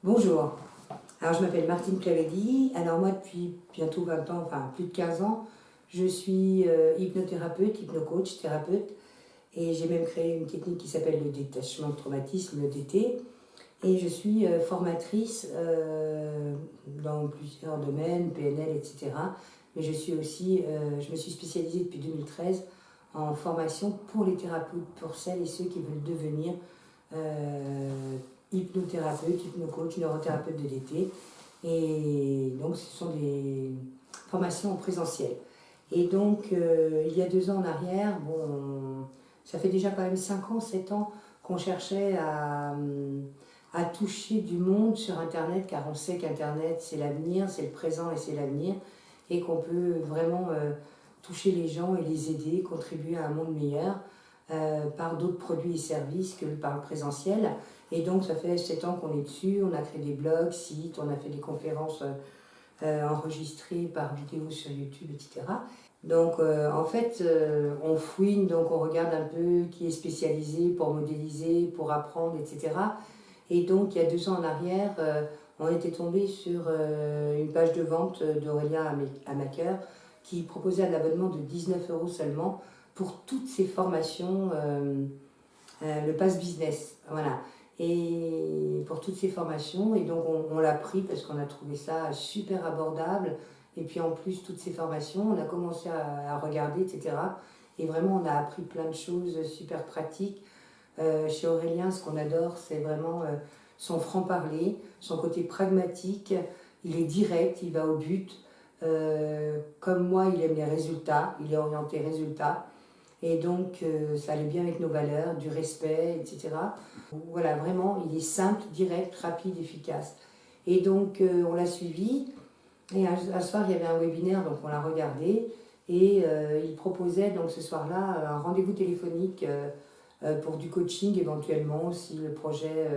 Bonjour, alors je m'appelle Martine Clavelli. Alors moi depuis bientôt 20 ans, enfin plus de 15 ans, je suis hypnothérapeute, hypnocoach, thérapeute et j'ai même créé une technique qui s'appelle le détachement de traumatisme, le DT. Et je suis formatrice dans plusieurs domaines, PNL, etc. Mais je suis aussi, je me suis spécialisée depuis 2013 en formation pour les thérapeutes, pour celles et ceux qui veulent devenir hypnothérapeute, hypnocoach, neurothérapeute de DT. Et donc ce sont des formations en présentiel. Et donc il y a 2 ans en arrière, bon, ça fait déjà quand même 5 ans, 7 ans qu'on cherchait à toucher du monde sur Internet, car on sait qu'Internet c'est l'avenir, c'est le présent et c'est l'avenir, et qu'on peut vraiment toucher les gens et les aider, contribuer à un monde meilleur par d'autres produits et services que par le présentiel. Et donc ça fait 7 ans qu'on est dessus, on a créé des blogs, sites, on a fait des conférences enregistrées par vidéo sur YouTube, etc. Donc en fait, on fouine, donc on regarde un peu qui est spécialisé pour modéliser, pour apprendre, etc. Et donc il y a 2 ans en arrière, on était tombé sur une page de vente d'Aurélien Amaker qui proposait un abonnement de 19 € seulement pour toutes ces formations, le pass business. Voilà. Et pour toutes ces formations, et donc on l'a pris parce qu'on a trouvé ça super abordable. Et puis en plus, toutes ces formations, on a commencé à regarder, etc. Et vraiment, on a appris plein de choses super pratiques. Chez Aurélien, ce qu'on adore, c'est vraiment son franc-parler, son côté pragmatique. Il est direct, il va au but. Comme moi, il aime les résultats, il est orienté résultats. Et donc, ça allait bien avec nos valeurs, du respect, etc. Voilà, vraiment, il est simple, direct, rapide, efficace. Et donc, on l'a suivi. Et un soir, il y avait un webinaire, donc on l'a regardé. Et il proposait donc ce soir-là un rendez-vous téléphonique pour du coaching éventuellement, si le projet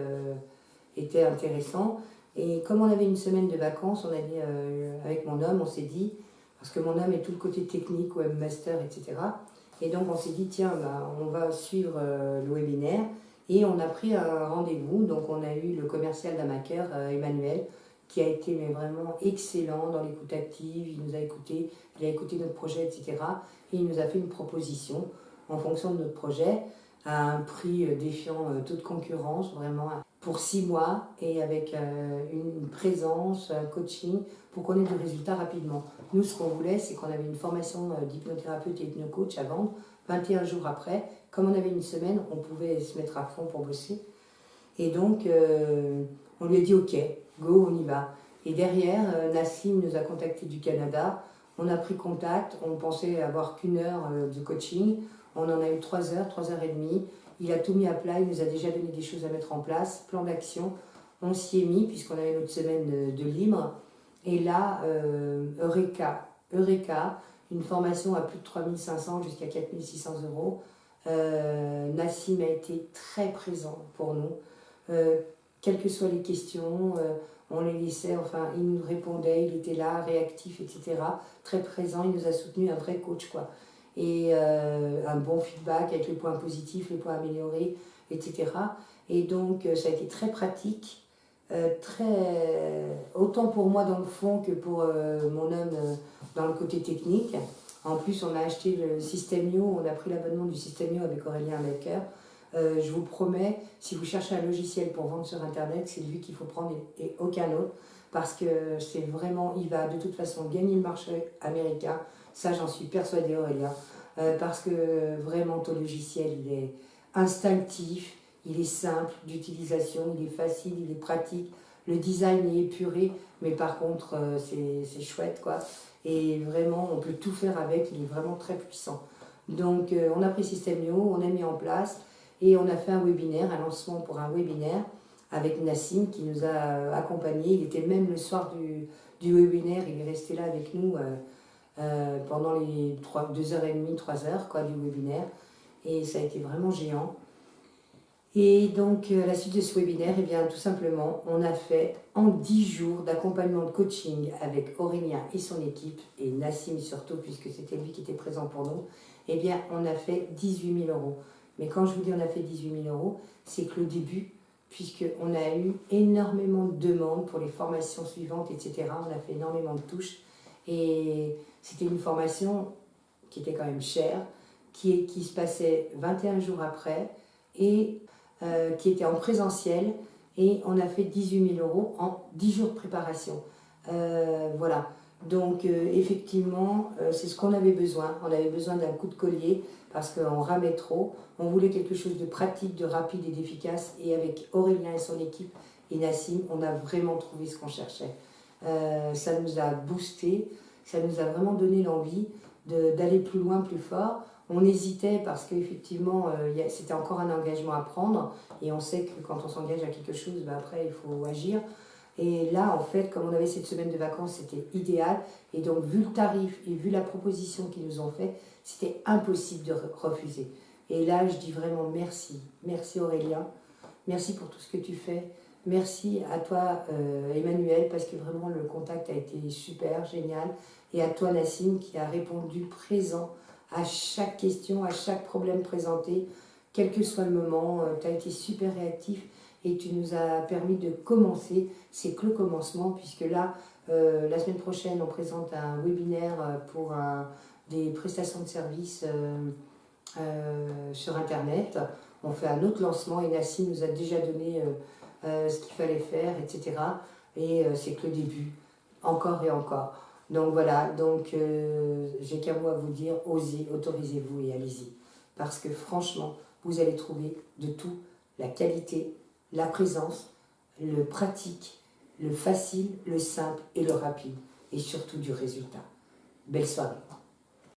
était intéressant. Et comme on avait une semaine de vacances, on a dit, avec mon homme, on s'est dit, parce que mon homme est tout le côté technique, webmaster, etc. Et donc on s'est dit, tiens, bah, on va suivre le webinaire. Et on a pris un rendez-vous, donc on a eu le commercial d'Amaker, Emmanuel, qui a été mais vraiment excellent dans l'écoute active, il nous a écouté, il a écouté notre projet, etc. Et il nous a fait une proposition en fonction de notre projet, à un prix défiant toute concurrence, vraiment pour 6 mois, et avec une présence, un coaching, pour qu'on ait du résultat rapidement. Nous, ce qu'on voulait, c'est qu'on avait une formation d'hypnothérapeute et hypnocoach à vendre. 21 jours après, comme on avait une semaine, on pouvait se mettre à fond pour bosser. Et donc, on lui a dit OK, go, on y va. Et derrière, Nassim nous a contactés du Canada. On a pris contact, on pensait avoir qu'1 heure de coaching. On en a eu 3 heures, 3 heures et demie. Il a tout mis à plat, il nous a déjà donné des choses à mettre en place, plan d'action. On s'y est mis puisqu'on avait notre semaine de libre. Et là, Eureka, une formation à plus de 3500 jusqu'à 4600 €. Nassim a été très présent pour nous. Quelles que soient les questions, on les laissait, enfin, il nous répondait, il était là, réactif, etc. Très présent, il nous a soutenu, un vrai coach, quoi. Et un bon feedback avec les points positifs, les points améliorés, etc. Et donc, ça a été très pratique, autant pour moi dans le fond que pour mon homme dans le côté technique. En plus, on a acheté le Systemio, on a pris l'abonnement du Systemio avec Aurélien Amaker. Je vous promets, si vous cherchez un logiciel pour vendre sur Internet, c'est lui qu'il faut prendre et aucun autre, parce que c'est vraiment, il va de toute façon gagner le marché américain, ça j'en suis persuadée Aurélien, parce que vraiment ton logiciel il est instinctif, il est simple d'utilisation, il est facile, il est pratique, le design est épuré, mais par contre c'est chouette quoi, et vraiment on peut tout faire avec, il est vraiment très puissant. Donc on a pris Systemio, on a mis en place, et on a fait un webinaire, un lancement pour un webinaire avec Nassim qui nous a accompagnés. Il était même le soir du webinaire, il est resté là avec nous pendant les 2h30, 3 heures quoi, du webinaire. Et ça a été vraiment géant. Et donc, à la suite de ce webinaire, eh bien, tout simplement, on a fait en 10 jours d'accompagnement de coaching avec Aurélien et son équipe, et Nassim surtout, puisque c'était lui qui était présent pour nous, eh bien, on a fait 18 000 €. Mais quand je vous dis on a fait 18 000 €, c'est que le début, puisqu'on a eu énormément de demandes pour les formations suivantes, etc. On a fait énormément de touches. Et c'était une formation qui était quand même chère, qui se passait 21 jours après, et qui était en présentiel. Et on a fait 18 000 € en 10 jours de préparation. Voilà. Donc effectivement, c'est ce qu'on avait besoin. On avait besoin d'un coup de collier parce qu'on ramait trop. On voulait quelque chose de pratique, de rapide et d'efficace. Et avec Aurélien et son équipe et Nassim, on a vraiment trouvé ce qu'on cherchait. Ça nous a boosté, ça nous a vraiment donné l'envie d'aller plus loin, plus fort. On hésitait parce qu'effectivement, c'était encore un engagement à prendre. Et on sait que quand on s'engage à quelque chose, après, il faut agir. Et là, en fait, comme on avait cette semaine de vacances, c'était idéal. Et donc, vu le tarif et vu la proposition qu'ils nous ont fait, c'était impossible de refuser. Et là, je dis vraiment merci. Merci Aurélien. Merci pour tout ce que tu fais. Merci à toi, Emmanuel, parce que vraiment, le contact a été super, génial. Et à toi, Nassim, qui a répondu présent à chaque question, à chaque problème présenté, quel que soit le moment. Tu as été super réactif. Et tu nous as permis de commencer, c'est que le commencement, puisque là, la semaine prochaine, on présente un webinaire pour des prestations de services sur Internet. On fait un autre lancement et Nassim nous a déjà donné ce qu'il fallait faire, etc. Et c'est que le début, encore et encore. Donc voilà, donc j'ai qu'un mot à vous dire, osez, autorisez-vous et allez-y. Parce que franchement, vous allez trouver de tout, la qualité, la présence, le pratique, le facile, le simple et le rapide. Et surtout du résultat. Belle soirée.